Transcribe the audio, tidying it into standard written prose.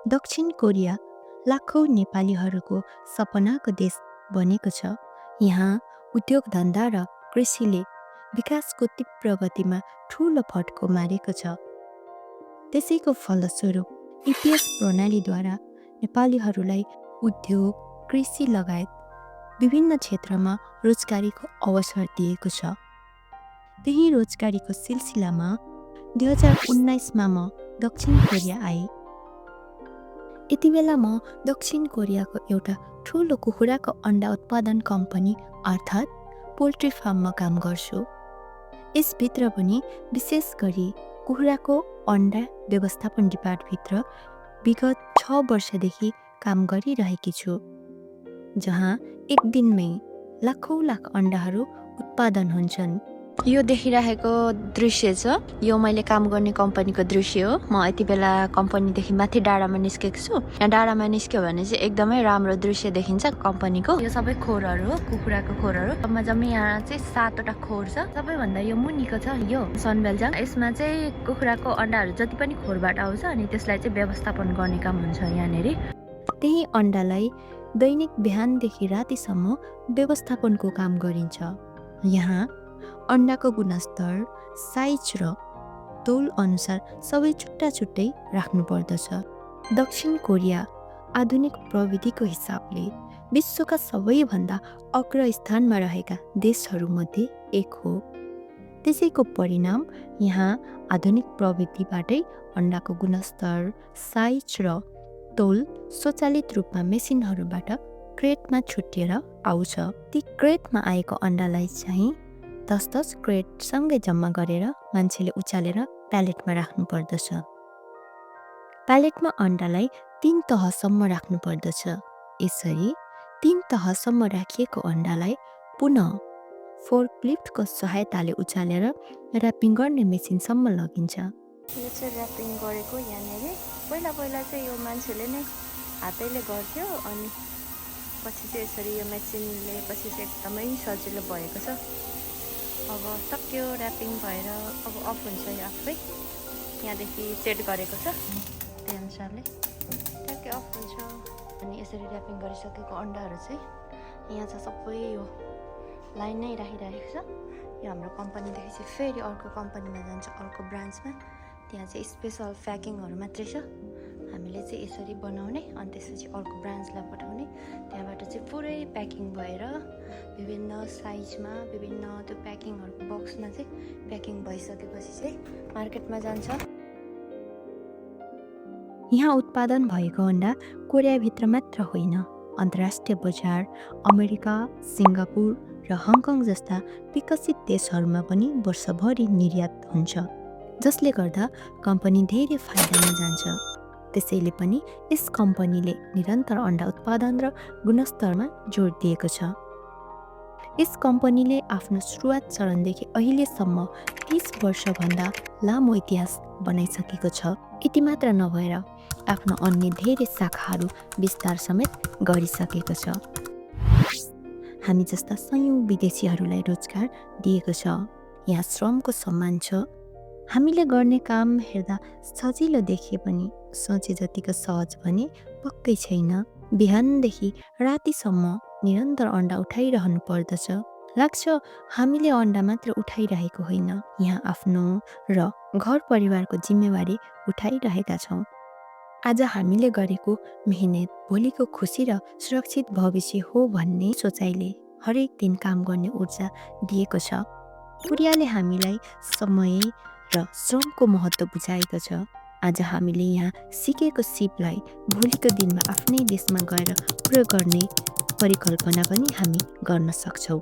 दक्षिण कोरिया लाखौँ नेपालीहरूको सपनाको देश बनेको छ। यहाँ उद्योग धन्दा र कृषिले विकासको तीव्र गतिमा ठूलो फड्को मारेको छ। त्यसैको फलस्वरूप इपिएस प्रणालीद्वारा नेपालीहरूलाई उद्योग, कृषि लगायत विभिन्न क्षेत्रमा रोजगारीको अवसर दिएको छ। त्यही रोजगारीको सिलसिलामा 2019मा म दक्षिण कोरिया आएँ। यति बेला म दक्षिण कोरियाको एउटा ठुलो कुखुराको अन्डा उत्पादन कम्पनी अर्थात् पोल्ट्री फार्ममा काम गर्छु। यसभित्र पनि विशेष गरी कुखुराको अन्डा व्यवस्थापन डिपार्टभित्र विगत 6 वर्षदेखि काम गरिरहेकी छु, जहाँ एक दिनमै लाखौँ लाख अन्डाहरू उत्पादन हुन्छन्। यो देखिरहेको दृश्य छ, यो मैले काम गर्ने कम्पनीको दृश्य हो। म यति बेला कम्पनीदेखि माथि डाँडामा निस्केको छु। यहाँ डाँडामा निस्क्यो भने चाहिँ एकदमै राम्रो दृश्य देखिन्छ कम्पनीको। यो सबै खोरहरू हो, कुखुराको खोरहरू। जम्मै यहाँ चाहिँ 7वटा खोर छ। सबैभन्दा यो मुनिको छ यो सनबेल्जा। यसमा चाहिँ कुखुराको अन्डाहरू जति पनि खोरबाट आउँछ अनि त्यसलाई चाहिँ व्यवस्थापन गर्ने काम हुन्छ यहाँनिर। त्यही अन्डालाई दैनिक बिहानदेखि रातिसम्म व्यवस्थापनको काम गरिन्छ। यहाँ अन्डाको गुणस्तर, साइज र तौल अनुसार सबै छुट्टा छुट्टै राख्नु पर्दछ। दक्षिण कोरिया आधुनिक प्रविधिको हिसाबले विश्वका सबैभन्दा अग्रस्थानमा रहेका देशहरूमध्ये एक हो। त्यसैको परिणाम यहाँ आधुनिक प्रविधिबाटै अन्डाको गुणस्तर, साइज र तौल स्वचालित रूपमा मेसिनहरूबाट क्रेटमा छुट्टिएर आउँछ। ती क्रेटमा आएको अन्डालाई चाहिँ 10-10 क्रेटसँगै जम्मा गरेर मान्छेले उचालेर प्यालेटमा राख्नु पर्दछ। प्यालेटमा अन्डालाई 3 तहसम्म राख्नु पर्दछ। यसरी 3 तहसम्म राखिएको अन्डालाई पुनः फोर्कलिफ्टको सहायताले उचालेर ऱ्यापिङ गर्ने मेसिनसम्म लगिन्छ। यो चाहिँ ऱ्यापिङ गरेको यहाँनिर। पहिला चाहिँ यो मान्छेले नै हातैले गर्थ्यो, अनि पछि चाहिँ यसरी यो मेसिनले पछि चाहिँ एकदमै सजिलो भएको छ। अब सक्यो ऱ्यापिङ भएर, अब अफ हुन्छ यो आफै। यहाँदेखि सेट गरेको छ, त्यही अनुसारले ट्याक्कै अफ हुन्छ। अनि यसरी ऱ्यापिङ गरिसकेको अन्डाहरू चाहिँ यहाँ चाहिँ सबै यो लाइन नै राखिरहेको छ। यो हाम्रो कम्पनीदेखि चाहिँ फेरि अर्को कम्पनीमा जान्छ, अर्को ब्रान्चमा। त्यहाँ चाहिँ स्पेसल प्याकिङहरू मात्रै छ। हामीले चाहिँ यसरी बनाउने अनि त्यसपछि अर्को ब्रान्चलाई पठाउने। त्यहाँबाट चाहिँ पुरै प्याकिङ भएर विभिन्न साइजमा विभिन्न त्यो प्याकिङहरूको बक्समा चाहिँ प्याकिङ भइसकेपछि चाहिँ मार्केटमा जान्छ। यहाँ उत्पादन भएको अन्डा कोरियाभित्र मात्र होइन, अन्तर्राष्ट्रिय बजार, अमेरिका, सिङ्गापुर र हङकङ जस्ता विकसित देशहरूमा पनि वर्षभरि निर्यात हुन्छ, जसले गर्दा कम्पनी धेरै फाइदामा जान्छ। त्यसैले पनि यस कम्पनीले निरन्तर अन्डा उत्पादन र गुणस्तरमा जोड दिएको छ। यस कम्पनीले आफ्नो सुरुवात चरणदेखि अहिलेसम्म 30 वर्षभन्दा लामो इतिहास बनाइसकेको छ। यति मात्र नभएर आफ्नो अन्य धेरै शाखाहरू विस्तार समेत गरिसकेको छ। हामी जस्ता सयौं विदेशीहरूलाई रोजगार दिएको छ। यहाँ श्रमको सम्मान छ। हामीले गर्ने काम हेर्दा सजिलो देखिए पनि सोचे जतिको सहज भने पक्कै छैन। बिहानदेखि रातिसम्म निरन्तर अन्डा उठाइरहनु पर्दछ। लाग्छ हामीले अन्डा मात्र उठाइरहेको होइन, यहाँ आफ्नो र घर परिवारको जिम्मेवारी उठाइरहेका छौँ। आज हामीले गरेको मेहनत भोलिको खुसी र सुरक्षित भविष्य हो भन्ने सोचाइले हरेक दिन काम गर्ने ऊर्जा दिएको छ। कोरियाले हामीलाई समय र श्रमको महत्त्व बुझाएको छ। आज हामीले यहाँ सिकेको सिपलाई भोलिको दिनमा आफ्नै देशमा गएर प्रयोग गर्ने परिकल्पना पनि हामी गर्न सक्छौँ।